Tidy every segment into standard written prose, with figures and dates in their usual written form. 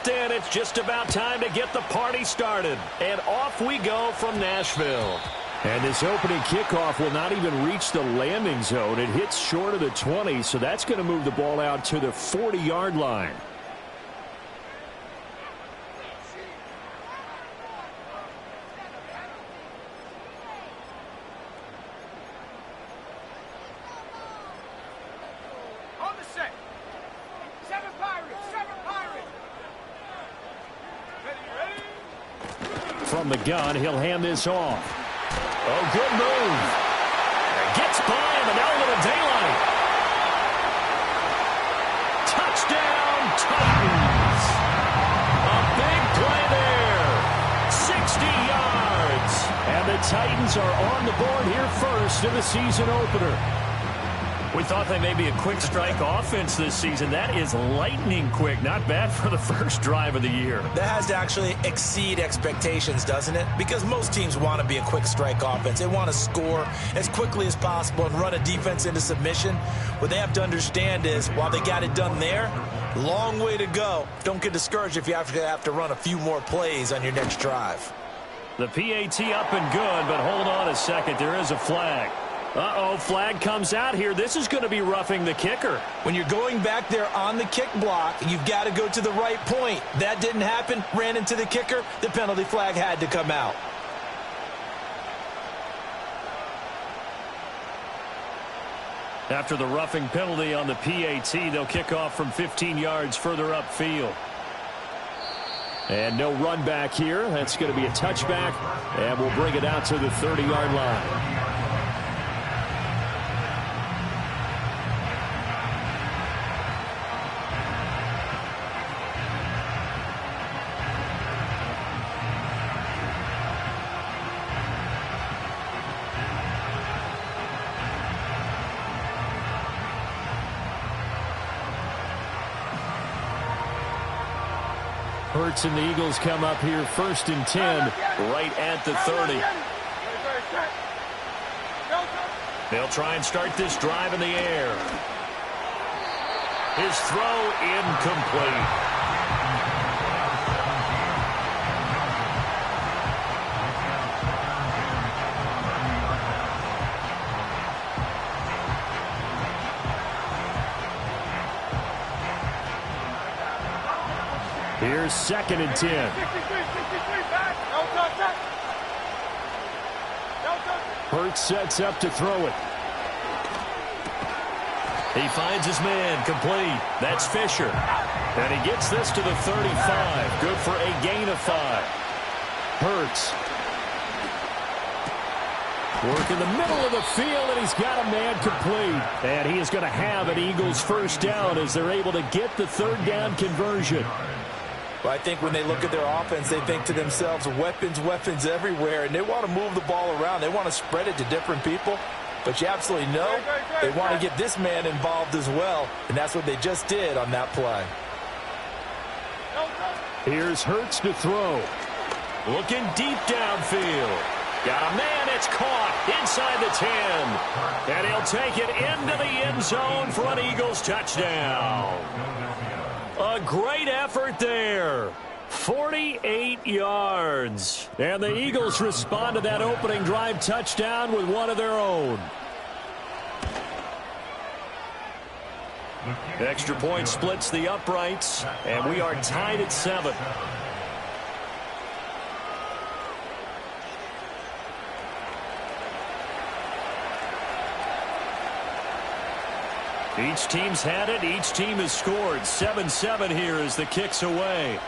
left, and it's just about time to get the party started. And off we go from Nashville. And this opening kickoff will not even reach the landing zone. It hits short of the 20, so that's going to move the ball out to the 40-yard line. From the gun, he'll hand this off. Oh, good move. Gets by him, and now a little daylight. Touchdown, Titans. A big play there. 60 yards. And the Titans are on the board here first in the season opener. We thought they may be a quick strike offense this season. That is lightning quick. Not bad for the first drive of the year. That has to actually exceed expectations, doesn't it? Because most teams want to be a quick strike offense. They want to score as quickly as possible and run a defense into submission. What they have to understand is, while they got it done there, long way to go. Don't get discouraged if you have to run a few more plays on your next drive. The PAT up and good, but hold on a second. There is a flag. Uh-oh, flag comes out here. This is going to be roughing the kicker. When you're going back there on the kick block, you've got to go to the right point. That didn't happen. Ran into the kicker. The penalty flag had to come out. After the roughing penalty on the PAT, they'll kick off from 15 yards further upfield. And no run back here. That's going to be a touchback, and we'll bring it out to the 30-yard line. Hurts and the Eagles come up here first and 10, right at the 30. They'll try and start this drive in the air. His throw incomplete. Here's second and 10. Hurts sets up to throw it. He finds his man, complete. That's Fisher. And he gets this to the 35. Good for a gain of 5. Hurts. Work in the middle of the field, and he's got a man complete. And he is going to have an Eagles first down as they're able to get the third down conversion. Well, I think when they look at their offense, they think to themselves, weapons, weapons everywhere, and they want to move the ball around. They want to spread it to different people, but you absolutely know they want to get this man involved as well, and that's what they just did on that play. Here's Hurts to throw. Looking deep downfield. Got a man, it's caught inside the 10. And he'll take it into the end zone for an Eagles touchdown. A great effort there. 48 yards. And the Eagles respond to that opening drive touchdown with one of their own. Extra point splits the uprights, and we are tied at 7. Each team's had it. Each team has scored. 7-7 here as the kick's away.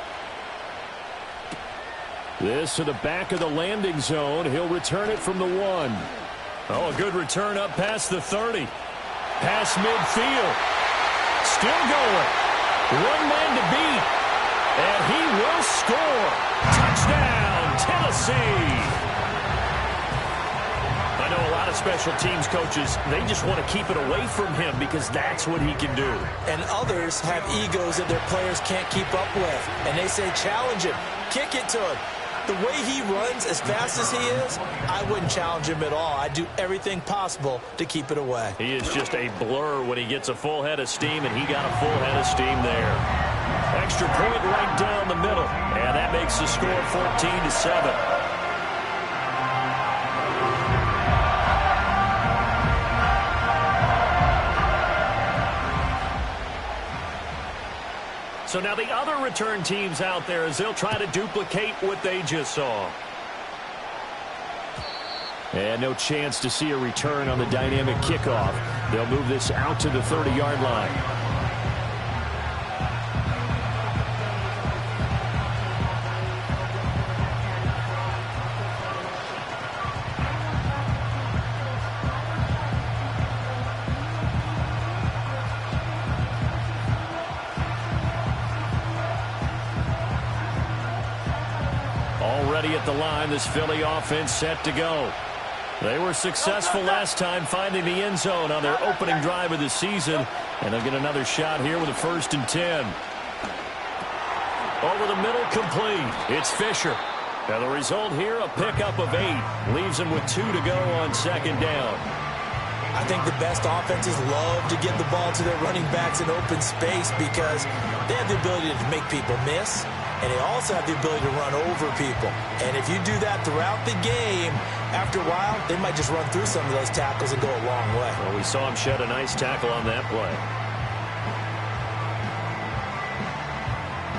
This to the back of the landing zone. He'll return it from the 1. Oh, a good return up past the 30. Past midfield. Still going. One man to beat. And he will score. Touchdown, Tennessee. I know a lot of special teams coaches, they just want to keep it away from him because that's what he can do. And others have egos that their players can't keep up with. And they say, challenge him. Kick it to him. The way he runs as fast as he is, I wouldn't challenge him at all. I'd do everything possible to keep it away. He is just a blur when he gets a full head of steam, and he got a full head of steam there. Extra point right down the makes the score 14-7. So now the other return teams out there as they'll try to duplicate what they just saw. And no chance to see a return on the dynamic kickoff. They'll move this out to the 30-yard line. Already at the line, this Philly offense set to go. They were successful last time finding the end zone on their opening drive of the season, and they'll get another shot here with a 1st and 10. Over the middle, complete. It's Fisher. Now the result here, a pickup of 8. Leaves them with 2 to go on 2nd down. I think the best offenses love to get the ball to their running backs in open space because they have the ability to make people miss, and they also have the ability to run over people. And if you do that throughout the game, after a while, they might just run through some of those tackles and go a long way. Well, we saw him shed a nice tackle on that play.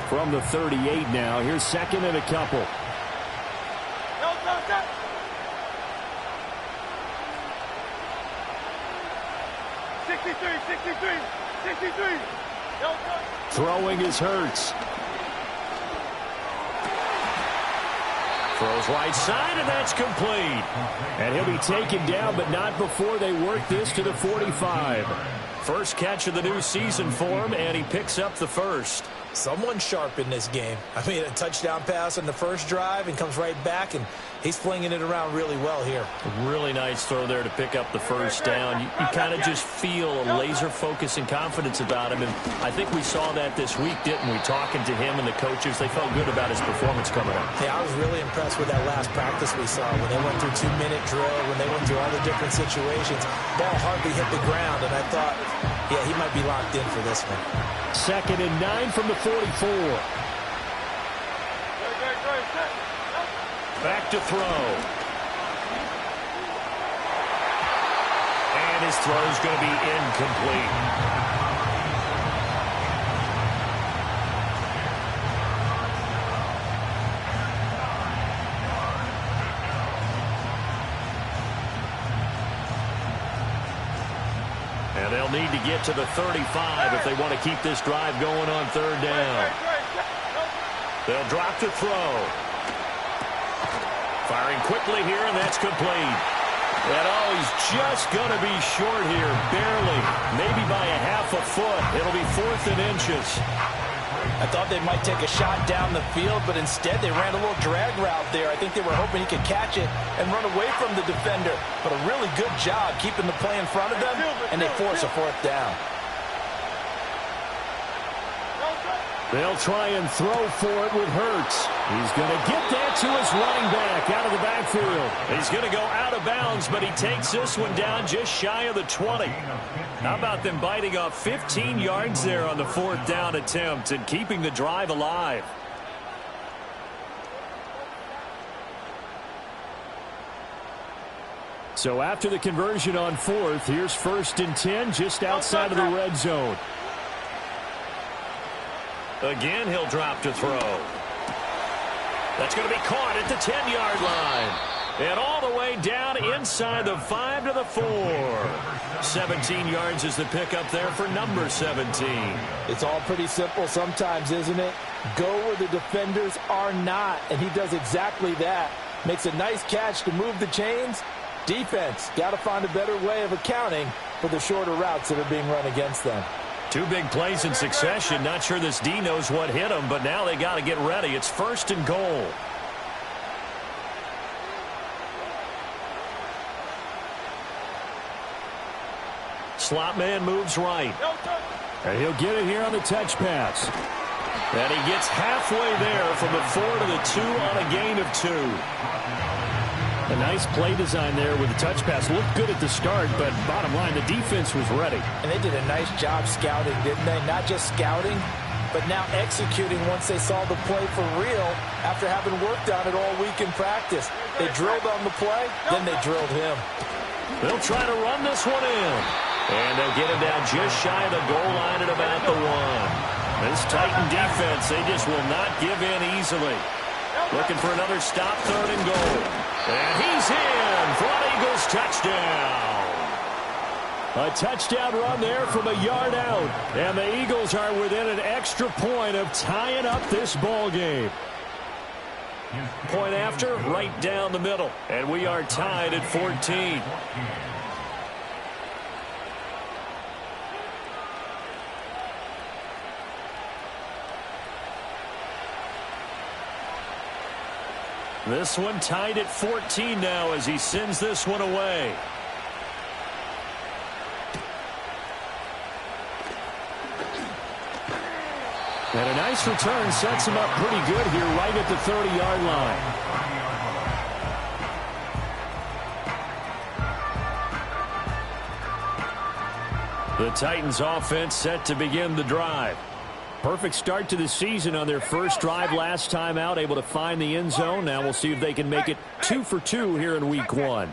From the 38 now, here's 2nd and a couple. 63. Throwing is Hurts. Throws right side, and that's complete. And he'll be taken down, but not before they work this to the 45. First catch of the new season for him, and he picks up the 1st. Someone sharp in this game. I mean, a touchdown pass on the first drive and comes right back, and he's flinging it around really well here. A really nice throw there to pick up the 1st down. You kind of just feel a laser focus and confidence about him, and I think we saw that this week, didn't we? Talking to him and the coaches, they felt good about his performance coming up. Yeah, I was really impressed with that last practice we saw when they went through 2-minute drill, when they went through all the different situations. Ball hardly hit the ground, and I thought, yeah, he might be locked in for this one. 2nd and 9 from the 44. Back to throw. And his throw is going to be incomplete. And they'll need to get to the 35 if they want to keep this drive going on 3rd down. They'll drop to throw. Firing quickly here, and that's complete. And oh, he's just going to be short here, barely. Maybe by a half a foot. It'll be 4th and inches. I thought they might take a shot down the field, but instead they ran a little drag route there. I think they were hoping he could catch it and run away from the defender. But a really good job keeping the play in front of them, and they force a 4th down. They'll try and throw for it with Hurts. He's going to get that to his running back out of the backfield. He's going to go out of bounds, but he takes this one down just shy of the 20. How about them biting off 15 yards there on the 4th down attempt and keeping the drive alive? So after the conversion on 4th, here's 1st and 10 just outside of the red zone. Again, he'll drop to throw. That's going to be caught at the 10-yard line. And all the way down inside the 5 to the 4. 17 yards is the pickup there for number 17. It's all pretty simple sometimes, isn't it? Go where the defenders are not, and he does exactly that. Makes a nice catch to move the chains. Defense, got to find a better way of accounting for the shorter routes that are being run against them. 2 big plays in succession. Not sure this D knows what hit him, but now they got to get ready. It's 1st and goal. Slot man moves right. And he'll get it here on the touch pass. And he gets halfway there from the 4 to the 2 on a gain of 2. A nice play design there with the touch pass. Looked good at the start, but bottom line, the defense was ready. And they did a nice job scouting, didn't they? Not just scouting, but now executing once they saw the play for real after having worked on it all week in practice. They drilled on the play, then they drilled him. They'll try to run this one in. And they'll get him down just shy of the goal line at about the 1. This Titan defense, they just will not give in easily. Looking for another stop, 3rd and goal. And he's in for an Eagles touchdown. A touchdown run there from a yard out. And the Eagles are within an extra point of tying up this ball game. Point after, right down the middle. And we are tied at 14. This one tied at 14 now as he sends this one away. And a nice return sets him up pretty good here right at the 30-yard line. The Titans offense set to begin the drive. Perfect start to the season on their first drive last time out, able to find the end zone. Now we'll see if they can make it 2 for 2 here in week 1.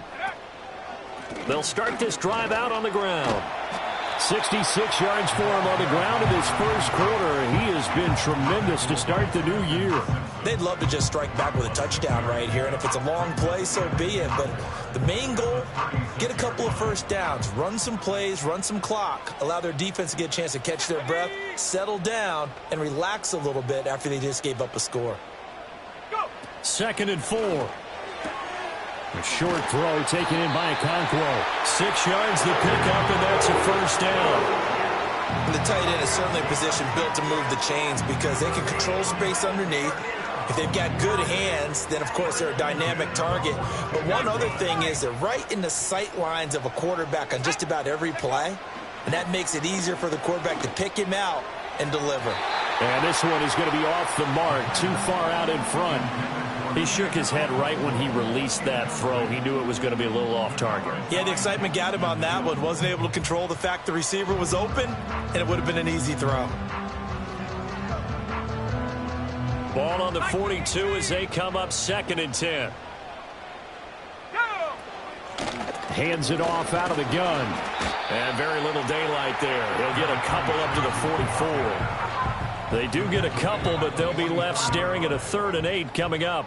They'll start this drive out on the ground. 66 yards for him on the ground in this first quarter. He has been tremendous to start the new year. They'd love to just strike back with a touchdown right here, and if it's a long play, so be it. But the main goal, get a couple of first downs, run some plays, run some clock, allow their defense to get a chance to catch their breath, settle down, and relax a little bit after they just gave up a score. 2nd and 4. A short throw taken in by Okonkwo. 6 yards the pickup, and that's a first down. And the tight end is certainly a position built to move the chains because they can control space underneath. If they've got good hands, then, of course, they're a dynamic target. But one other thing is they're right in the sight lines of a quarterback on just about every play, and that makes it easier for the quarterback to pick him out and deliver. And this one is going to be off the mark, too far out in front. He shook his head right when he released that throw. He knew it was going to be a little off target. Yeah, the excitement got him on that one. Wasn't able to control the fact the receiver was open, and it would have been an easy throw. Ball on the 42 as they come up 2nd and 10. Hands it off out of the gun. And very little daylight there. He'll get a couple up to the 44. They do get a couple, but they'll be left staring at a 3rd and 8 coming up.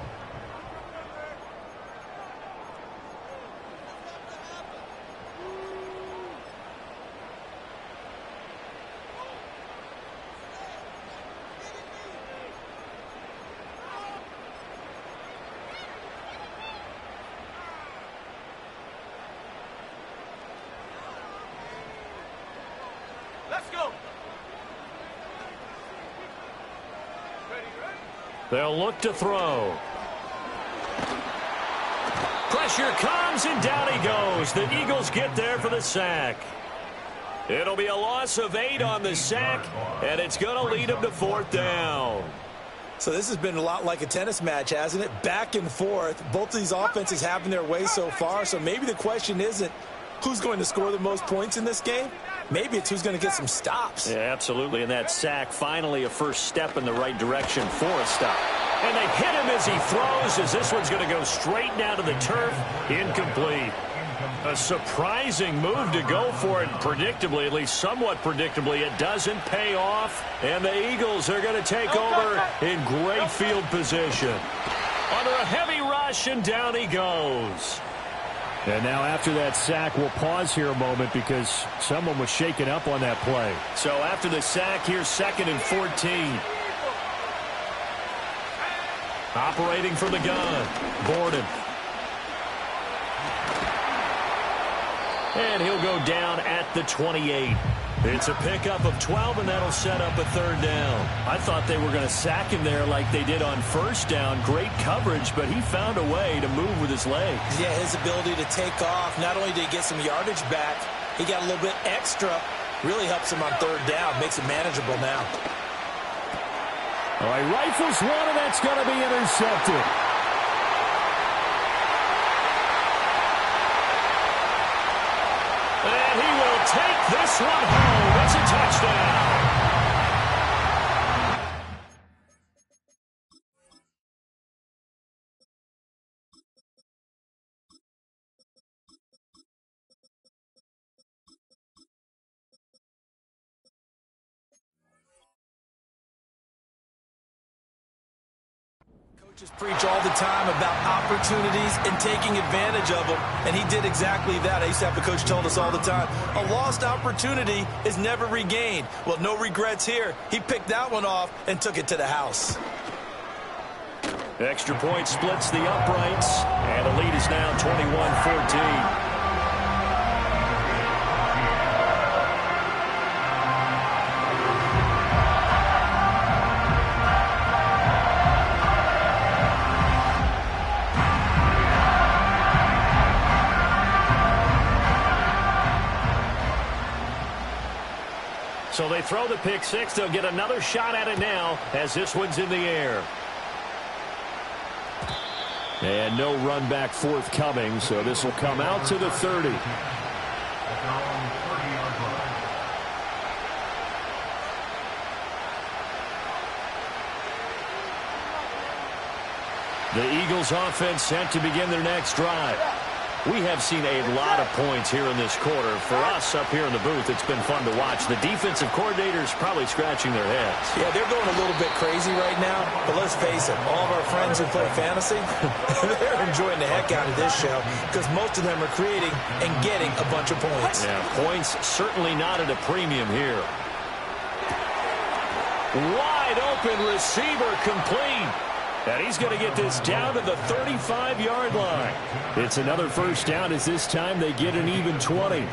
They'll look to throw. Pressure comes, and down he goes. The Eagles get there for the sack. It'll be a loss of 8 on the sack, and it's going to lead them to 4th down. So this has been a lot like a tennis match, hasn't it? Back and forth. Both of these offenses having their way so far, so maybe the question isn't who's going to score the most points in this game. Maybe it's who's going to get some stops. Yeah, absolutely. And that sack, finally a first step in the right direction for a stop. And they hit him as he throws, as this one's going to go straight down to the turf. Incomplete. A surprising move to go for it. Predictably, at least somewhat predictably, it doesn't pay off. And the Eagles are going to take over in great field position. Under a heavy rush, and down he goes. And now after that sack, we'll pause here a moment because someone was shaken up on that play. So after the sack, here's 2nd and 14. Operating from the gun, Borden. And he'll go down at the 28. It's a pickup of 12, and that'll set up a 3rd down. I thought they were going to sack him there like they did on 1st down. Great coverage, but he found a way to move with his legs. Yeah, his ability to take off. Not only did he get some yardage back, he got a little bit extra. Really helps him on 3rd down. Makes it manageable now. All right, rifles one, and that's going to be intercepted. And he will take this one home. It's a touchdown. Just preach all the time about opportunities and taking advantage of them, and he did exactly that. I used to have the coach told us all the time, a lost opportunity is never regained. Well, no regrets here. He picked that one off and took it to the house. Extra point splits the uprights, and the lead is now 21-14. So they throw the pick six. They'll get another shot at it now as this one's in the air. And no run back forthcoming, so this will come out to the 30. The Eagles offense set to begin their next drive. We have seen a lot of points here in this quarter. For us up here in the booth, it's been fun to watch. The defensive coordinators probably scratching their heads. Yeah, they're going a little bit crazy right now. But let's face it, all of our friends who play fantasy, they're enjoying the heck out of this show because most of them are creating and getting a bunch of points. Yeah, points certainly not at a premium here. Wide open receiver complete. And he's going to get this down to the 35-yard line. It's another first down as this time they get an even 20.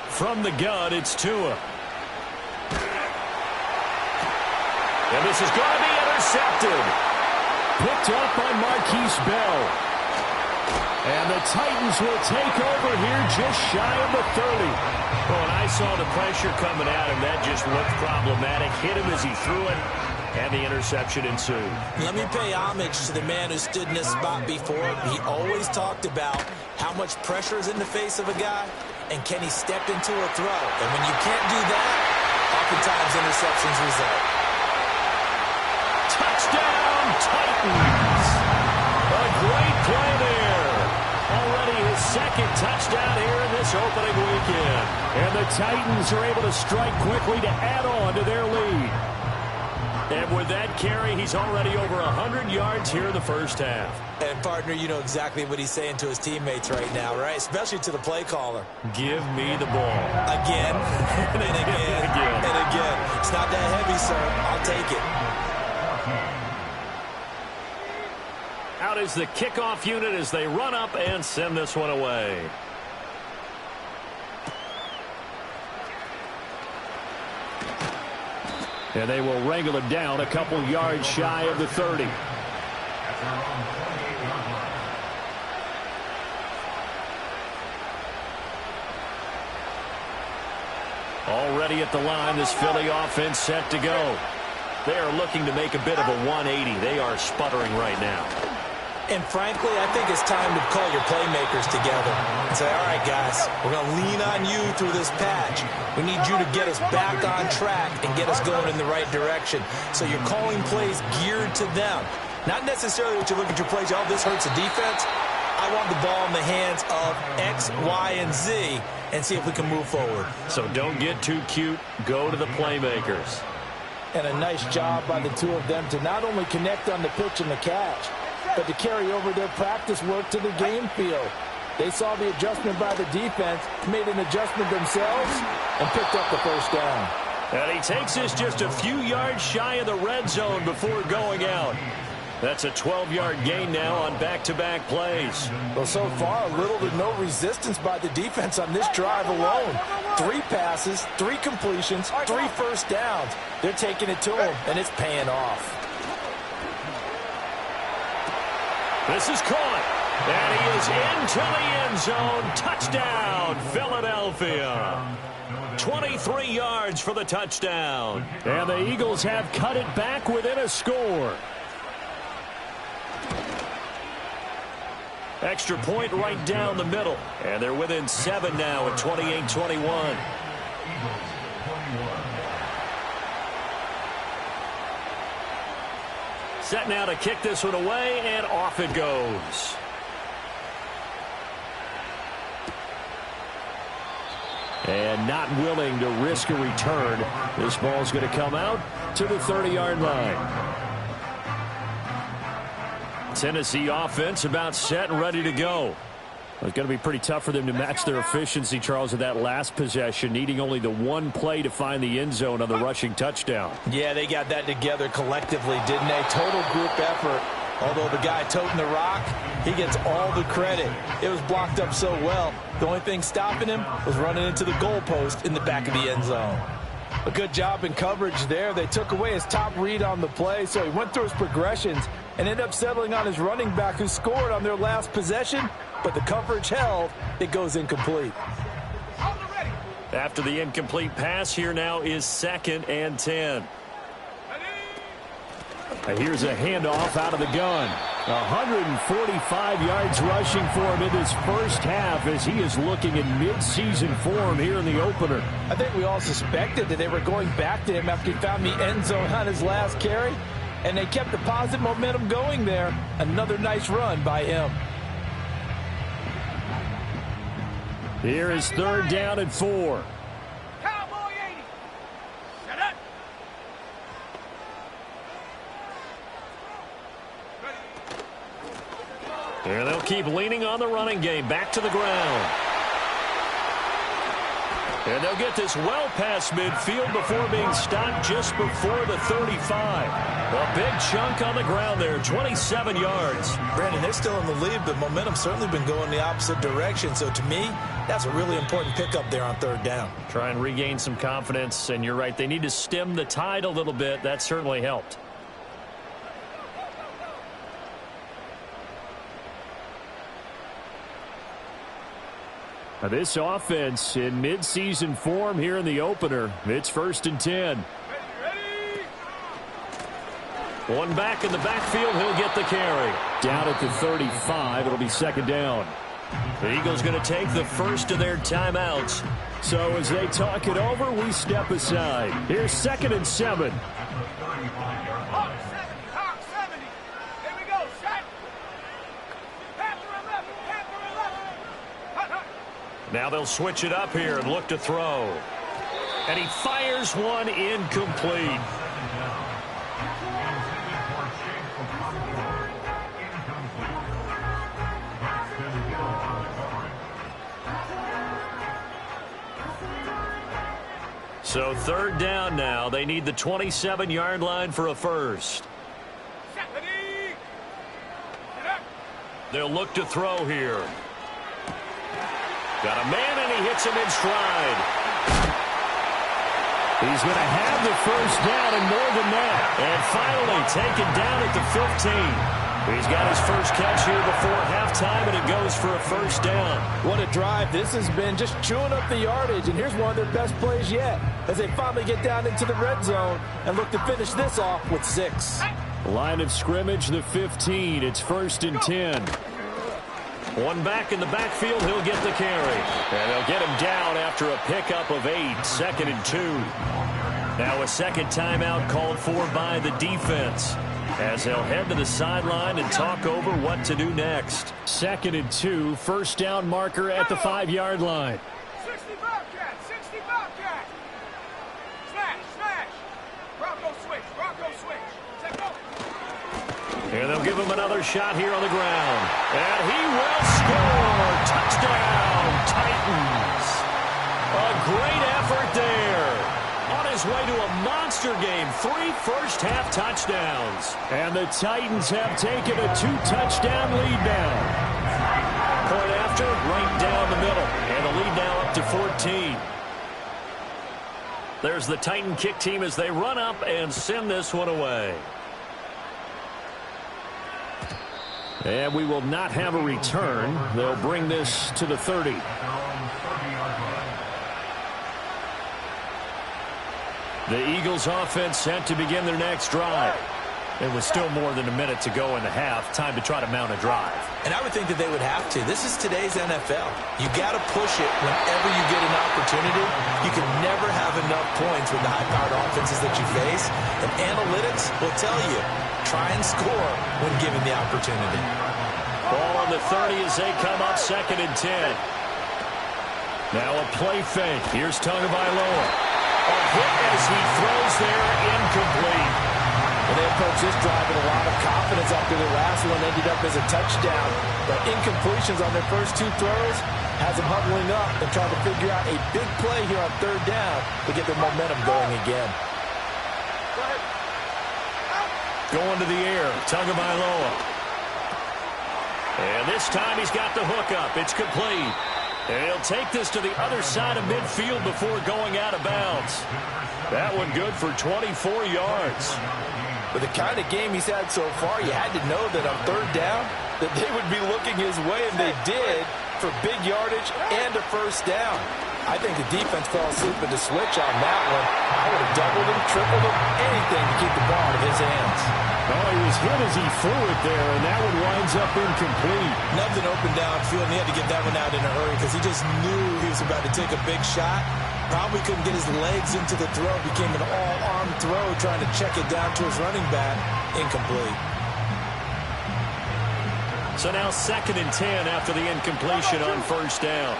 From the gun, it's Tua. And this is going to be intercepted. Picked up by Marquise Bell. And the Titans will take over here just shy of the 30. Well, and I saw the pressure coming at him. That just looked problematic. Hit him as he threw it, and the interception ensued. Let me pay homage to the man who stood in this spot before. He always talked about how much pressure is in the face of a guy, and can he step into a throw. And when you can't do that, oftentimes interceptions result. Touchdown, Titans! A great play there. Already his second touchdown here in this opening weekend. And the Titans are able to strike quickly to add on to their lead. And with that carry, he's already over 100 yards here in the first half. And, partner, you know exactly what he's saying to his teammates right now, right? Especially to the play caller. Give me the ball. Again, and again, and again. It's not that heavy, sir. I'll take it. Out is the kickoff unit as they run up and send this one away. And they will wrangle it down a couple yards shy of the 30. Already at the line, this Philly offense set to go. They are looking to make a bit of a 180. They are sputtering right now. And frankly, I think it's time to call your playmakers together and say, all right, guys, we're going to lean on you through this patch. We need you to get us back on track and get us going in the right direction. So you're calling plays geared to them. Not necessarily that you look at your plays, oh, this hurts the defense. I want the ball in the hands of X, Y, and Z and see if we can move forward. So don't get too cute. Go to the playmakers. And a nice job by the two of them to not only connect on the pitch and the catch, but to carry over their practice work to the game field. They saw the adjustment by the defense, made an adjustment themselves, and picked up the first down. And he takes this just a few yards shy of the red zone before going out. That's a 12-yard gain now on back-to-back plays. Well, so far, little to no resistance by the defense on this drive alone. 3 passes, 3 completions, 3 first downs. They're taking it to him, and it's paying off. This is caught, and he is into the end zone. Touchdown, Philadelphia. 23 yards for the touchdown. And the Eagles have cut it back within a score. Extra point right down the middle. And they're within 7 now at 28-21. Set now to kick this one away, and off it goes. and not willing to risk a return. This ball's going to come out to the 30-yard line. Tennessee offense about set and ready to go. It's going to be pretty tough for them to match their efficiency, Charles, of that last possession, needing only the one play to find the end zone on the rushing touchdown. Yeah, they got that together collectively, didn't they? Total group effort. Although the guy toting the rock, he gets all the credit. It was blocked up so well. The only thing stopping him was running into the goalpost in the back of the end zone. A good job in coverage there. They took away his top read on the play, so he went through his progressions and ended up settling on his running back who scored on their last possession, but the coverage held. It goes incomplete. After the incomplete pass, here now is 2nd and 10. Here's a handoff out of the gun. 145 yards rushing for him in this first half as he is looking in mid-season form here in the opener. I think we all suspected that they were going back to him after he found the end zone on his last carry, and they kept the positive momentum going there. Another nice run by him. Here is 3rd down and 4. And they'll keep leaning on the running game. Back to the ground. And they'll get this well past midfield before being stopped just before the 35. A big chunk on the ground there, 27 yards. Brandon, they're still in the lead, but momentum's certainly been going the opposite direction. So to me, that's a really important pickup there on 3rd down. Try and regain some confidence, and you're right, they need to stem the tide a little bit. That certainly helped. This offense in mid-season form here in the opener. It's 1st and 10. One back in the backfield. He'll get the carry. Down at the 35. It'll be 2nd down. The Eagles going to take the first of their timeouts. So as they talk it over, we step aside. Here's 2nd and 7. Now they'll switch it up here and look to throw. And he fires one incomplete. So 3rd down now. They need the 27-yard line for a first. They'll look to throw here. Got a man, and he hits him in stride. He's going to have the first down and more than that. And finally taken down at the 15. He's got his first catch here before halftime, and it goes for a first down. What a drive this has been, just chewing up the yardage. And here's one of their best plays yet as they finally get down into the red zone and look to finish this off with 6. Line of scrimmage, the 15. It's 1st and 10. One back in the backfield, he'll get the carry. And they'll get him down after a pickup of 8, 2nd and 2. Now a second timeout called for by the defense as they'll head to the sideline and talk over what to do next. 2nd and 2, first down marker at the 5-yard line. 60 Bobcat, 60 Bobcat. Smash. Bronco switch. Take over. And they'll give him another shot here on the ground. And he will score. Touchdown, Titans. A great effort there. On his way to a monster game. 3 first-half touchdowns. And the Titans have taken a 2-touchdown lead now. Point after, right down the middle. And the lead now up to 14. There's the Titan kick team as they run up and send this one away. And we will not have a return. They'll bring this to the 30. The Eagles offense set to begin their next drive. It was still more than a minute to go in the half. Time to try to mount a drive. And I would think that they would have to. This is today's NFL. You got to push it whenever you get an opportunity. You can never have enough points with the high-powered offenses that you face. And analytics will tell you, try and score when given the opportunity. Ball on the 30 as they come up 2nd and 10. Now a play fake. Here's Tagovailoa. A hit as he throws there, incomplete. Well, they approached this drive with a lot of confidence after the last one ended up as a touchdown. But incompletions on their first two throws has them huddling up and trying to figure out a big play here on third down to get their momentum going again. Going to the air, Tagovailoa. And this time he's got the hook up. It's complete. And he'll take this to the other side of midfield before going out of bounds. That one good for 24 yards. With the kind of game he's had so far, you had to know that on third down that they would be looking his way, and they did, for big yardage and a first down. I think the defense fell asleep at the switch on that one. I would have doubled him, tripled him, anything to keep the ball out of his hands. Oh, he was hit as he threw it there, and that one winds up incomplete. Nothing open downfield, and he had to get that one out in a hurry because he just knew he was about to take a big shot. Probably couldn't get his legs into the throw. Became an all-arm throw, trying to check it down to his running back. Incomplete. So now 2nd and 10 after the incompletion on first down.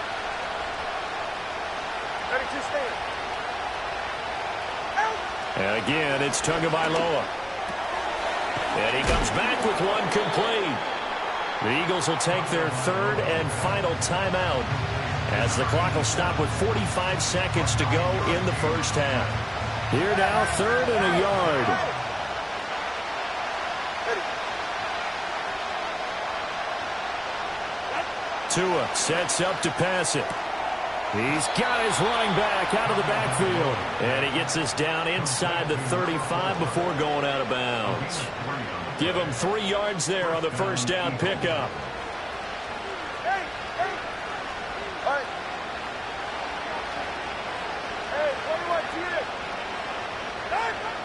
Ready to stand. And again, it's Tagovailoa. And he comes back with one complete. The Eagles will take their 3rd and final timeout as the clock will stop with 45 seconds to go in the first half. Here now, 3rd and a yard. Tua sets up to pass it. He's got his running back out of the backfield. And he gets this down inside the 35 before going out of bounds. Give him 3 yards there on the first down pickup. Hey, hey. All right. Hey, 21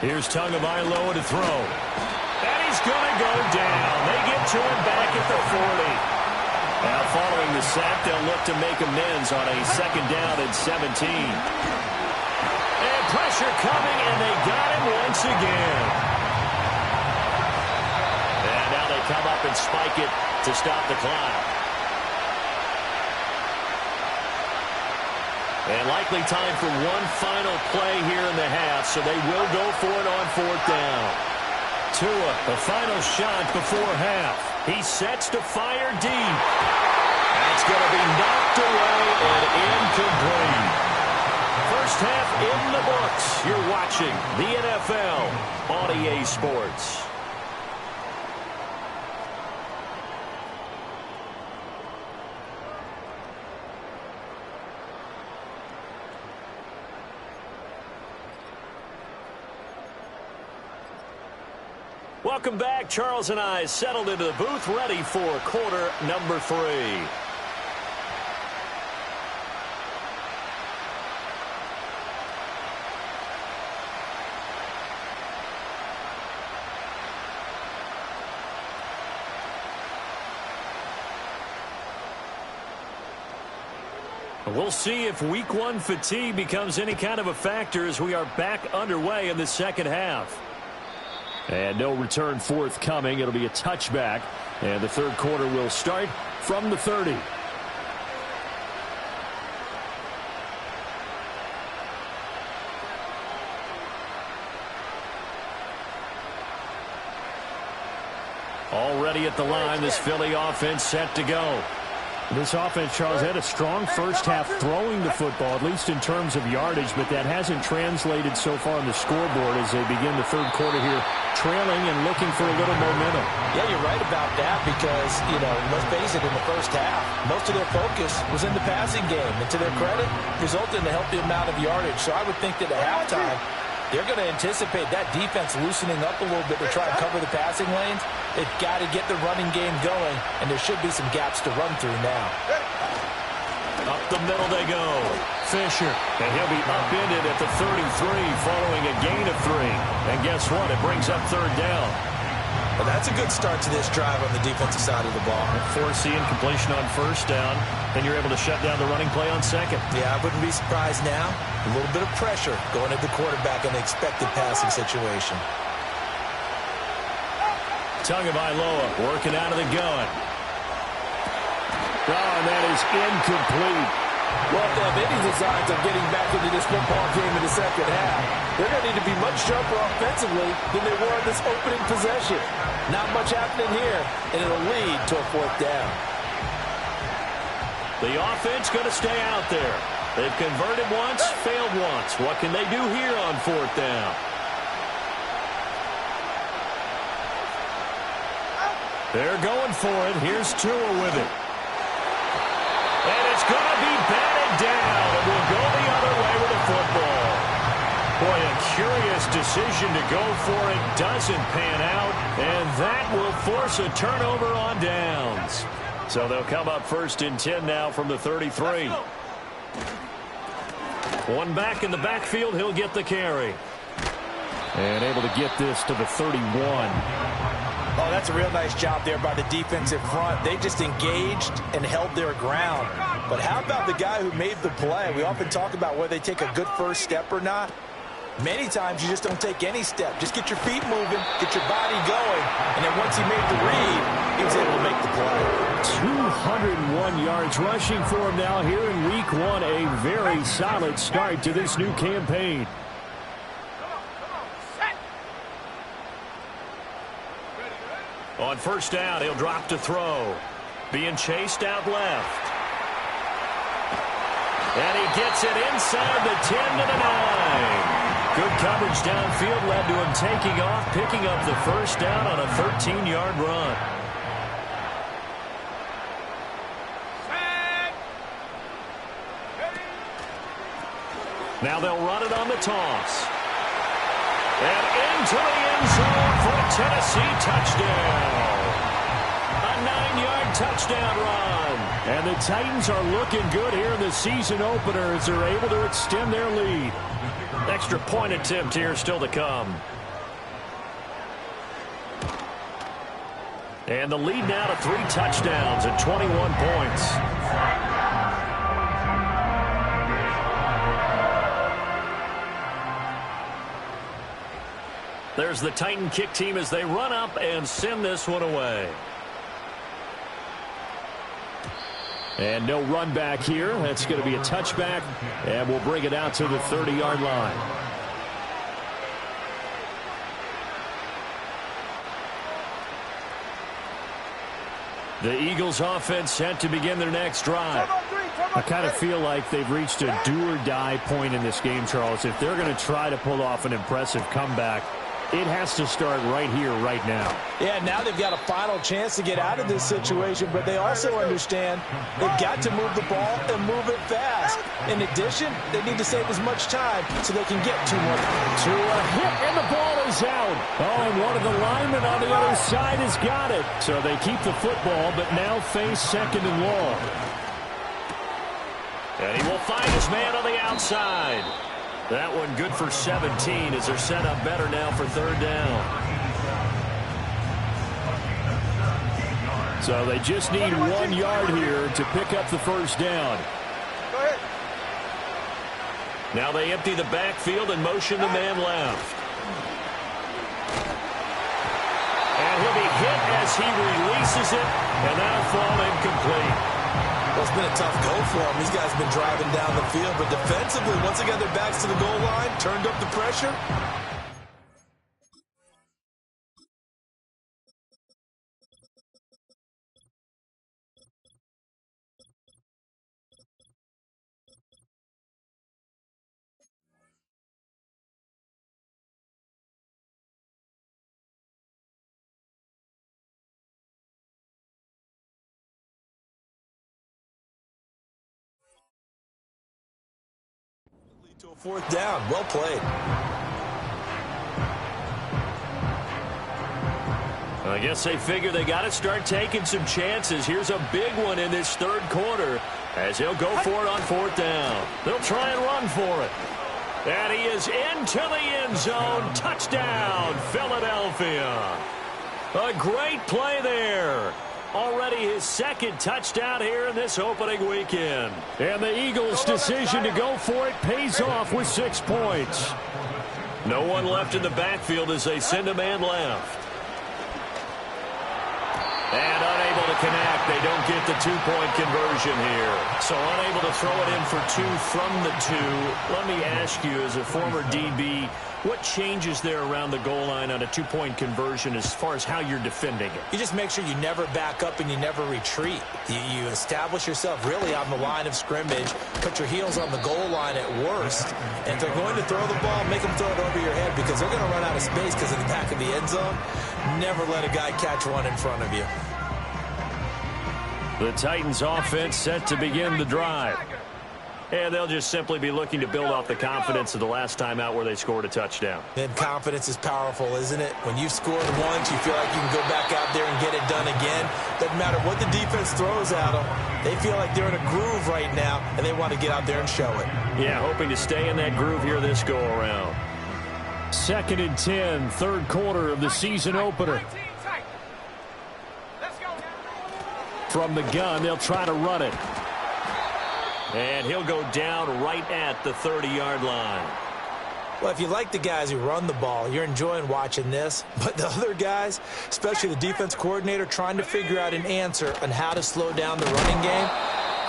Here's Tagovailoa to throw. And he's going to go down. They get to him back at the 40. Now following the sack, they'll look to make amends on a 2nd down and 17. And pressure coming, and they got him once again. And now they come up and spike it to stop the clock. And likely time for one final play here in the half, so they will go for it on 4th down. Tua, the final shot before half. He sets to fire deep. That's going to be knocked away and incomplete. First half in the books. You're watching the NFL on EA Sports. Welcome back. Charles and I settled into the booth, ready for quarter number 3. We'll see if week 1 fatigue becomes any kind of a factor as we are back underway in the second half. And no return forthcoming. It'll be a touchback. And the third quarter will start from the 30. Already at the line, this Philly offense set to go. This offense, Charles, had a strong first half throwing the football, at least in terms of yardage, but that hasn't translated so far on the scoreboard as they begin the third quarter here, trailing and looking for a little momentum. Yeah, you're right about that because, let's face it, in the first half, most of their focus was in the passing game. And to their credit, resulted in a healthy amount of yardage. So I would think that at halftime, they're going to anticipate that defense loosening up a little bit to try and cover the passing lanes. They've got to get the running game going, and there should be some gaps to run through now. Up the middle they go. Fisher, and he'll be upended at the 33 following a gain of 3. And guess what? It brings up third down. Well, that's a good start to this drive on the defensive side of the ball. Forcing completion on first down, then you're able to shut down the running play on second. Yeah, I wouldn't be surprised now. A little bit of pressure going at the quarterback in an expected passing situation. Tagovailoa working out of the gun. Oh, and that is incomplete. Well, if they have any designs of getting back into this football game in the second half, they're going to need to be much sharper offensively than they were in this opening possession. Not much happening here, and it'll lead to a fourth down. The offense going to stay out there. They've converted once, failed once. What can they do here on fourth down? They're going for it. Here's Tua with it. And it's going to be batted down. It will go the other way with the football. Boy, a curious decision to go for it. Doesn't pan out. And that will force a turnover on downs. So they'll come up 1st and 10 now from the 33. One back in the backfield. He'll get the carry. And able to get this to the 31. Oh, that's a real nice job there by the defensive front. They just engaged and held their ground. But how about the guy who made the play? We often talk about whether they take a good first step or not. Many times you just don't take any step. Just get your feet moving, get your body going, and then once he made the read, he was able to make the play. 201 yards rushing for him now here in week 1. A very solid start to this new campaign. On 1st down, he'll drop to throw. Being chased out left. And he gets it inside the 10 to the 9. Good coverage downfield led to him taking off, picking up the 1st down on a 13-yard run. Now they'll run it on the toss. And into the end zone for a Tennessee touchdown. A 9-yard touchdown run. And the Titans are looking good here in the season opener as they're able to extend their lead. Extra point attempt here still to come. And the lead now to 3 touchdowns and 21 points. There's the Titan kick team as they run up and send this one away. And no run back here. That's going to be a touchback, and we'll bring it out to the 30-yard line. The Eagles offense set to begin their next drive. I kind of feel like they've reached a do-or-die point in this game, Charles. If they're going to try to pull off an impressive comeback, it has to start right here, right now. Yeah, now they've got a final chance to get out of this situation, but they also understand they've got to move the ball and move it fast. In addition, they need to save as much time so they can get 2 more. To a hit, and the ball is out. Oh, and one of the linemen on the other side has got it. So they keep the football, but now face 2nd and long. And he will find his man on the outside. That one good for 17 as they're set up better now for 3rd down. So they just need 1 yard here to pick up the 1st down. Go ahead. Now they empty the backfield and motion the man left. And he'll be hit as he releases it, and that'll fall incomplete. Well, it's been a tough go for them. These guys have been driving down the field, but defensively, once they got their backs to the goal line, turned up the pressure. To a 4th down. Well played. I guess they figure they got to start taking some chances. Here's a big one in this 3rd quarter as he'll go for it on 4th down. They'll try and run for it. And he is into the end zone. Touchdown, Philadelphia. A great play there. Already his 2nd touchdown here in this opening weekend. And the Eagles' decision to go for it pays off with 6 points. No one left in the backfield as they send a man left. And unable to connect. They don't get the two-point conversion here. So unable to throw it in for two from the two. Let me ask you, as a former DB, what changes there around the goal line on a two-point conversion as far as how you're defending it? You just make sure you never back up and you never retreat. You establish yourself really on the line of scrimmage, put your heels on the goal line at worst, and if they're going to throw the ball, make them throw it over your head because they're going to run out of space because of the back of the end zone. Never let a guy catch one in front of you. The Titans offense set to begin the drive. And they'll just simply be looking to build off the confidence of the last time out where they scored a touchdown. And confidence is powerful, isn't it? When you've scored once, you feel like you can go back out there and get it done again. Doesn't matter what the defense throws at them. They feel like they're in a groove right now, and they want to get out there and show it. Yeah, hoping to stay in that groove here this go-around. 2nd and 10, third quarter of the season opener. From the gun, they'll try to run it. And he'll go down right at the 30-yard line. Well, if you like the guys who run the ball, you're enjoying watching this. But the other guys, especially the defense coordinator, trying to figure out an answer on how to slow down the running game,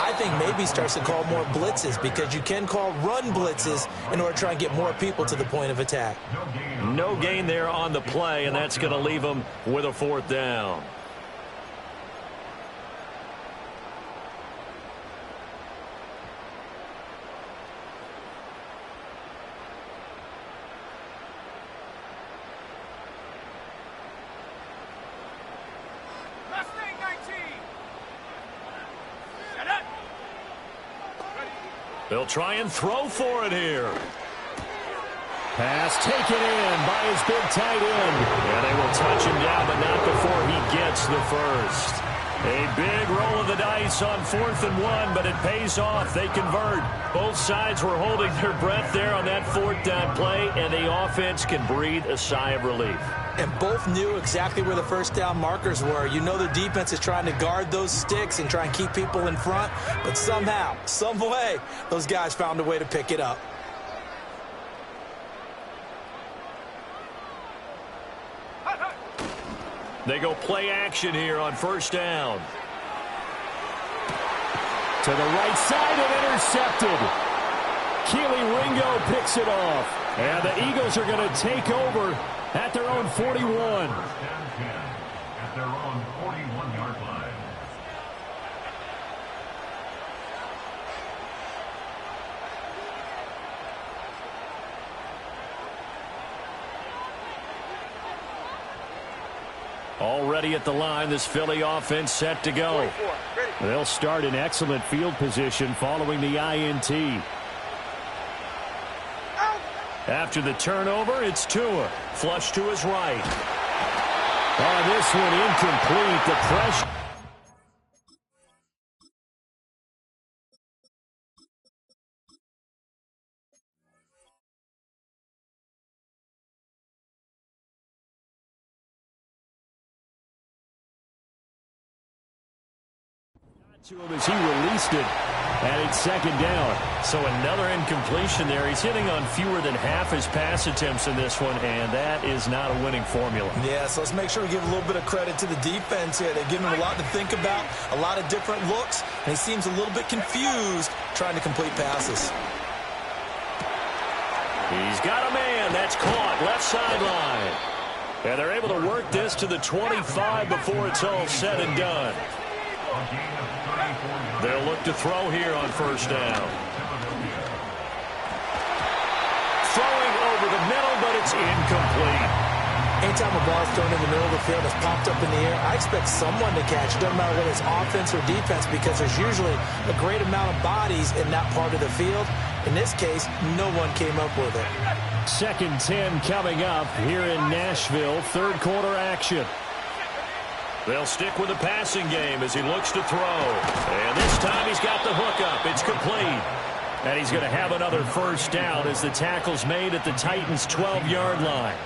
I think maybe starts to call more blitzes because you can call run blitzes in order to try and get more people to the point of attack. No gain there on the play, and that's going to leave them with a 4th down. They'll try and throw for it here. Pass taken in by his big tight end. Yeah, they will touch him down, but not before he gets the first. A big roll of the dice on 4th and 1, but it pays off. They convert. Both sides were holding their breath there on that 4th down play, and the offense can breathe a sigh of relief. And both knew exactly where the first down markers were. You know the defense is trying to guard those sticks and try and keep people in front, but somehow, some way, those guys found a way to pick it up. They go play action here on 1st down. To the right side and intercepted. Keely Ringo picks it off. And the Eagles are going to take over at their own 41. At their own 41-yard line. Already at the line, this Philly offense set to go. They'll start in excellent field position following the INT. After the turnover, it's Tua. Flush to his right. Oh, this one incomplete. The pressure. To him as he released it, and it's 2nd down. So another incompletion there. He's hitting on fewer than half his pass attempts in this one, and that is not a winning formula. Yeah, so let's make sure we give a little bit of credit to the defense here. They've given him a lot to think about, a lot of different looks, and he seems a little bit confused trying to complete passes. He's got a man. That's caught. Left sideline. And they're able to work this to the 25 before it's all said and done. They'll look to throw here on 1st down. Throwing over the middle, but it's incomplete. Anytime a ball is thrown in the middle of the field, it's popped up in the air, I expect someone to catch it. Doesn't matter whether it's offense or defense because there's usually a great amount of bodies in that part of the field. In this case, no one came up with it. 2nd 10 coming up here in Nashville. 3rd quarter action. They'll stick with the passing game as he looks to throw. And this time he's got the hook up. It's complete. And he's going to have another 1st down as the tackle's made at the Titans' 12-yard line.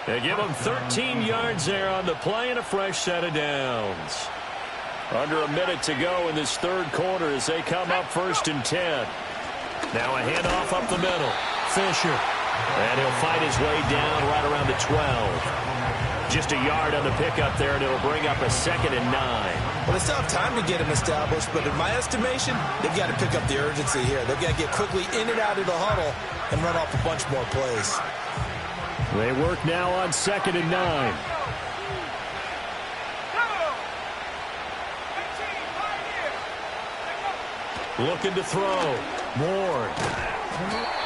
They give him 13 yards there on the play and a fresh set of downs. Under a minute to go in this 3rd quarter as they come up 1st and 10. Now a handoff up the middle. Fisher And he'll fight his way down right around the 12. Just a yard on the pickup there, and it'll bring up a 2nd and 9. Well, they still have time to get him established, but in my estimation, they've got to pick up the urgency here. They've got to get quickly in and out of the huddle and run off a bunch more plays. They work now on 2nd and 9. Looking to throw. Moore.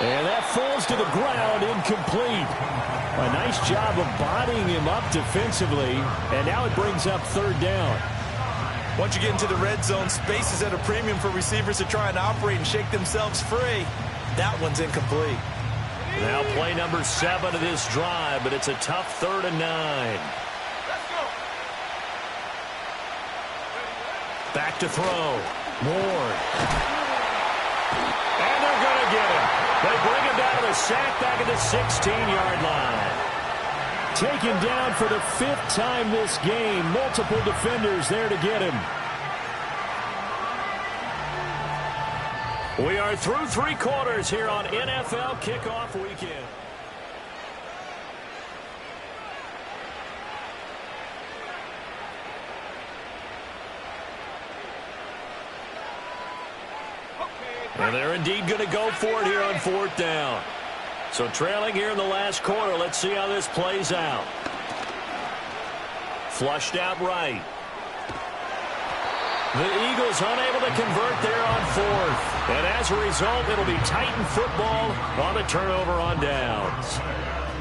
And that falls to the ground, incomplete. A nice job of bodying him up defensively, and now it brings up 3rd down. Once you get into the red zone, space is at a premium for receivers to try and operate and shake themselves free. That one's incomplete. Now play number 7 of this drive, but it's a tough 3rd and 9. Back to throw. Moore. And they're going to get him. They bring him down to the sack back at the 16-yard line. Taken down for the 5th time this game. Multiple defenders there to get him. We are through 3 quarters here on NFL Kickoff Weekend. And they're indeed going to go for it here on 4th down. So trailing here in the last quarter, let's see how this plays out. Flushed out right. The Eagles unable to convert there on 4th. And as a result, it'll be Titan football on the turnover on downs.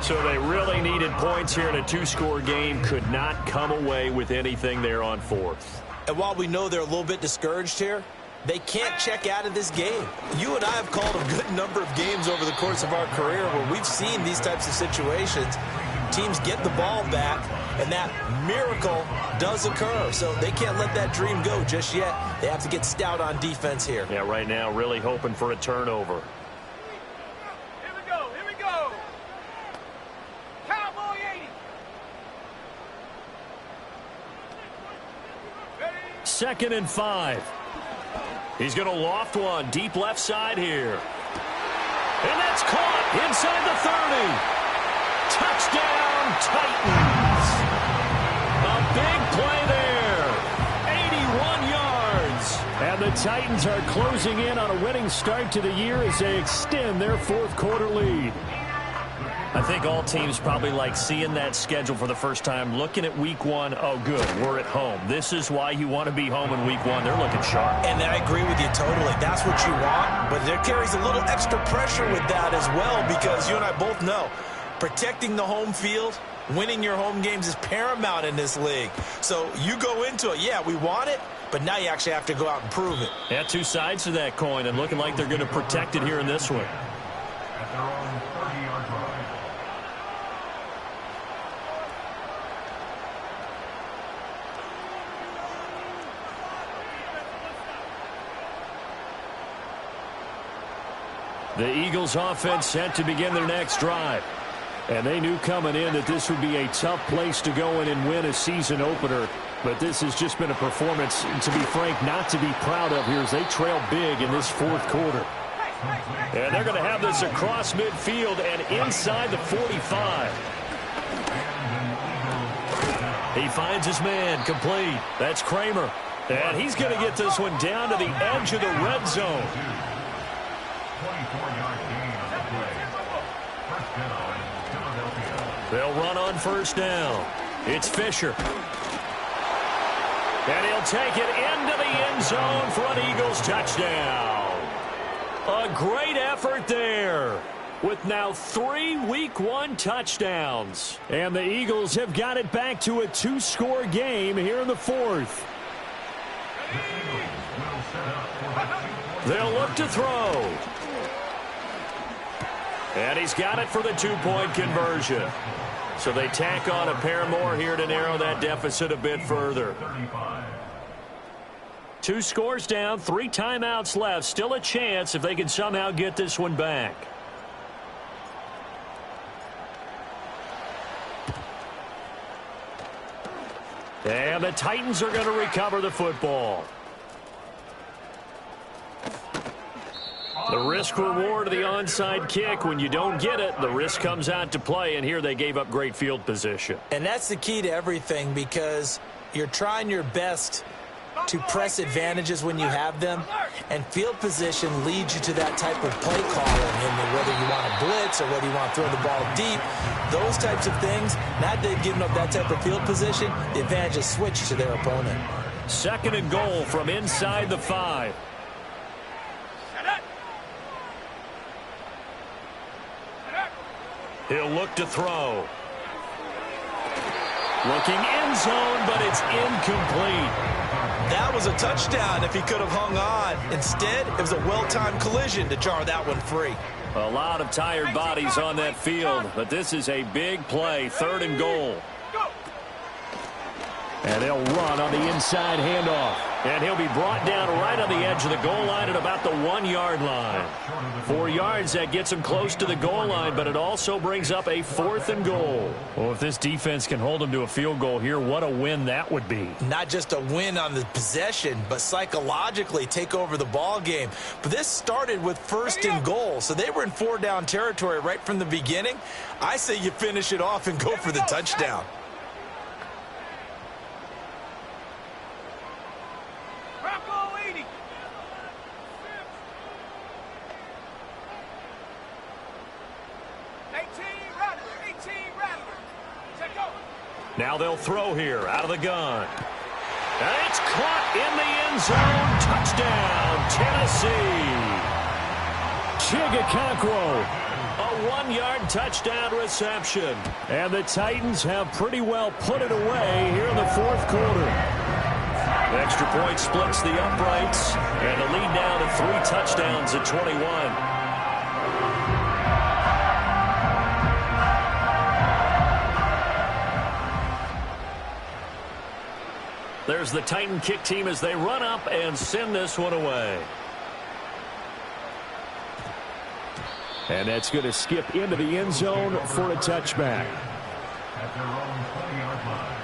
So they really needed points here in a 2-score game. Could not come away with anything there on 4th. And while we know they're a little bit discouraged here, they can't check out of this game. You and I have called a good number of games over the course of our career where we've seen these types of situations. Teams get the ball back, and that miracle does occur. So they can't let that dream go just yet. They have to get stout on defense here. Yeah, right now really hoping for a turnover. Here we go. Here we go. Cowboy 80. Ready? 2nd and 5. He's going to loft one deep left side here. And that's caught inside the 30. Touchdown, Titans. A big play there. 81 yards. And the Titans are closing in on a winning start to the year as they extend their 4th quarter lead. I think all teams probably like seeing that schedule for the first time, looking at week 1. Oh, good, we're at home. This is why you want to be home in week 1. They're looking sharp. And I agree with you totally. That's what you want, but there carries a little extra pressure with that as well because you and I both know protecting the home field, winning your home games is paramount in this league. So you go into it, yeah, we want it, but now you actually have to go out and prove it. Yeah, 2 sides to that coin, and looking like they're going to protect it here in this one. At their own 30-yard line. The Eagles offense set to begin their next drive. And they knew coming in that this would be a tough place to go in and win a season opener. But this has just been a performance, to be frank, not to be proud of here as they trail big in this 4th quarter. And they're going to have this across midfield and inside the 45. He finds his man, complete. That's Kramer. And he's going to get this one down to the edge of the red zone. 24-yard gain on the play. First down, Philadelphia. They'll run on 1st down. It's Fisher. And he'll take it into the end zone for an Eagles touchdown. A great effort there with now 3 week 1 touchdowns. And the Eagles have got it back to a 2-score game here in the 4th. They'll look to throw. And he's got it for the 2-point conversion. So they tack on a pair more here to narrow that deficit a bit further. 2 scores down, 3 timeouts left. Still a chance if they can somehow get this one back. And the Titans are going to recover the football. The risk reward of the onside kick. When you don't get it, the risk comes out to play, and here they gave up great field position. And that's the key to everything, because you're trying your best to press advantages when you have them, and field position leads you to that type of play calling, and whether you want to blitz or whether you want to throw the ball deep, those types of things. Now they've given up that type of field position, the advantage is switched to their opponent. 2nd and goal from inside the 5. He'll look to throw. Looking end zone, but it's incomplete. That was a touchdown if he could have hung on. Instead, it was a well-timed collision to jar that one free. A lot of tired bodies on that field, but this is a big play. 3rd and goal. And they'll run on the inside handoff. And he'll be brought down right on the edge of the goal line at about the 1-yard line. 4 yards, that gets him close to the goal line, but it also brings up a 4th and goal. Well, if this defense can hold them to a field goal here, what a win that would be. Not just a win on the possession, but psychologically take over the ball game. But this started with 1st and goal, so they were in 4-down territory right from the beginning. I say you finish it off and go for the touchdown. Now they'll throw here out of the gun. And it's caught in the end zone. Touchdown, Tennessee. Chigakonkwo. A 1-yard touchdown reception. And the Titans have pretty well put it away here in the 4th quarter. The extra point splits the uprights. And the lead now to 3 touchdowns at 21. There's the Titan kick team as they run up and send this one away. And that's going to skip into the end zone for a touchback. At their own 20-yard line.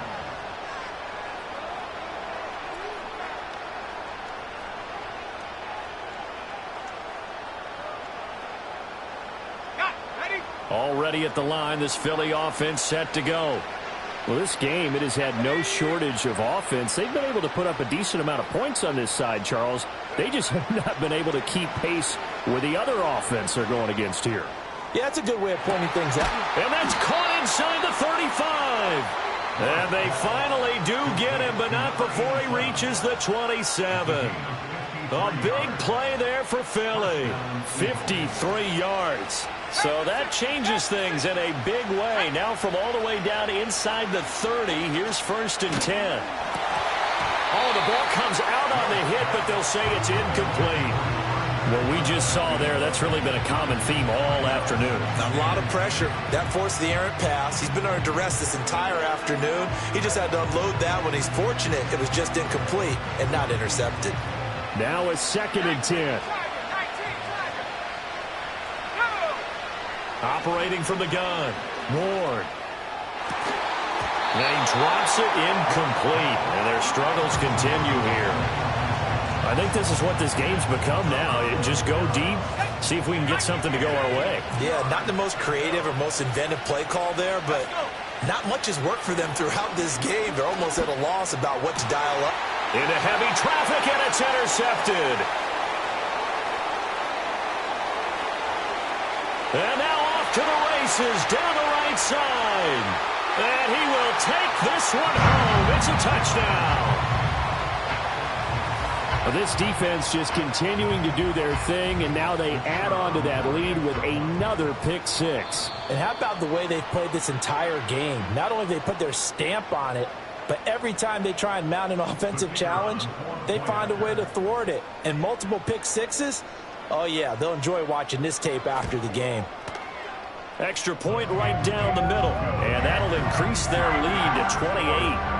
Already at the line, this Philly offense set to go. Well, this game, it has had no shortage of offense. They've been able to put up a decent amount of points on this side, Charles. They just have not been able to keep pace with the other offense they're going against here. Yeah, that's a good way of pointing things out. And that's caught inside the 35. And they finally do get him, but not before he reaches the 27. A big play there for Philly. 53 yards. So that changes things in a big way. Now from all the way down inside the 30, here's 1st and 10. Oh, the ball comes out on the hit, but they'll say it's incomplete. What we just saw there, that's really been a common theme all afternoon. A lot of pressure. That forced the errant pass. He's been under duress this entire afternoon. He just had to unload that one. He's fortunate it was just incomplete and not intercepted. Now a 2nd and 10. Operating from the gun, Ward. And he drops it incomplete, and their struggles continue here. I think this is what this game's become now. Just go deep, see if we can get something to go our way. Yeah, not the most creative or most inventive play call there, but not much has worked for them throughout this game. They're almost at a loss about what to dial up. Into heavy traffic, and it's intercepted. And now off to the races down the right side. And he will take this one home. It's a touchdown. Well, this defense just continuing to do their thing, and now they add on to that lead with another pick 6. And how about the way they've played this entire game? Not only have they put their stamp on it, but every time they try and mount an offensive challenge, they find a way to thwart it. And multiple pick 6s, oh, yeah, they'll enjoy watching this tape after the game. Extra point right down the middle, and that'll increase their lead to 28.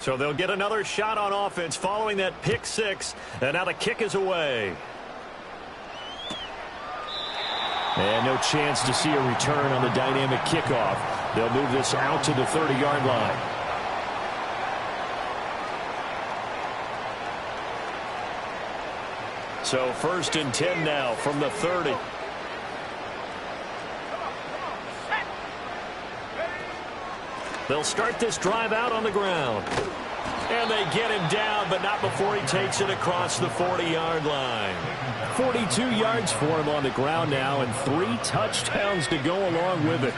So they'll get another shot on offense following that pick 6, and now the kick is away. And no chance to see a return on the dynamic kickoff. They'll move this out to the 30-yard line. So 1st and 10 now from the 30. They'll start this drive out on the ground. And they get him down, but not before he takes it across the 40-yard line. 42 yards for him on the ground now, and 3 touchdowns to go along with it.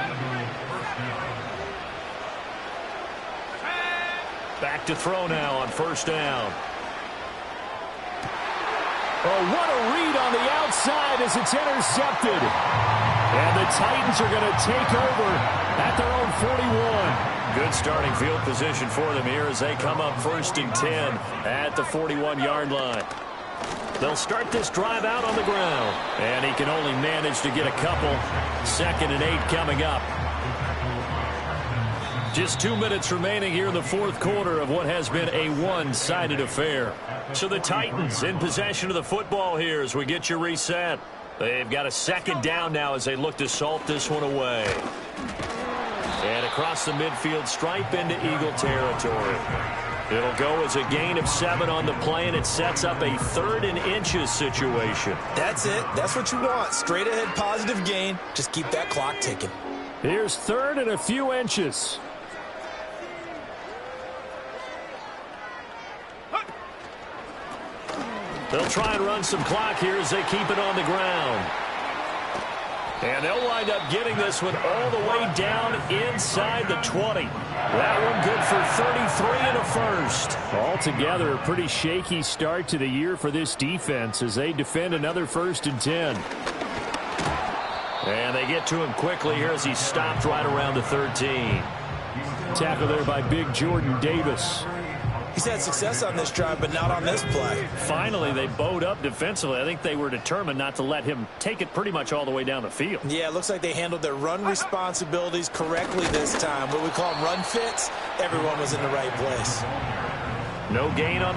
Back to throw now on 1st down. Oh, what a read on the outside as it's intercepted. And the Titans are going to take over at their own 41. Good starting field position for them here as they come up 1st and 10 at the 41-yard line. They'll start this drive out on the ground. And he can only manage to get a couple. 2nd and 8 coming up. Just 2 minutes remaining here in the 4th quarter of what has been a one-sided affair. So the Titans in possession of the football here as we get you reset. They've got a 2nd down now as they look to salt this one away. And across the midfield stripe into Eagle territory. It'll go as a gain of 7 on the play, and it sets up a 3rd and inches situation. That's it. That's what you want. Straight ahead positive gain. Just keep that clock ticking. Here's 3rd and a few inches. They'll try and run some clock here as they keep it on the ground. And they'll wind up getting this one all the way down inside the 20. That one good for 33 and a 1st. Altogether, a pretty shaky start to the year for this defense as they defend another 1st and 10. And they get to him quickly here as he stopped right around the 13. Tackle there by Big Jordan Davis. He's had success on this drive, but not on this play. Finally, they bowed up defensively. I think they were determined not to let him take it pretty much all the way down the field. Yeah, it looks like they handled their run responsibilities correctly this time. What we call run fits, everyone was in the right place. No gain on the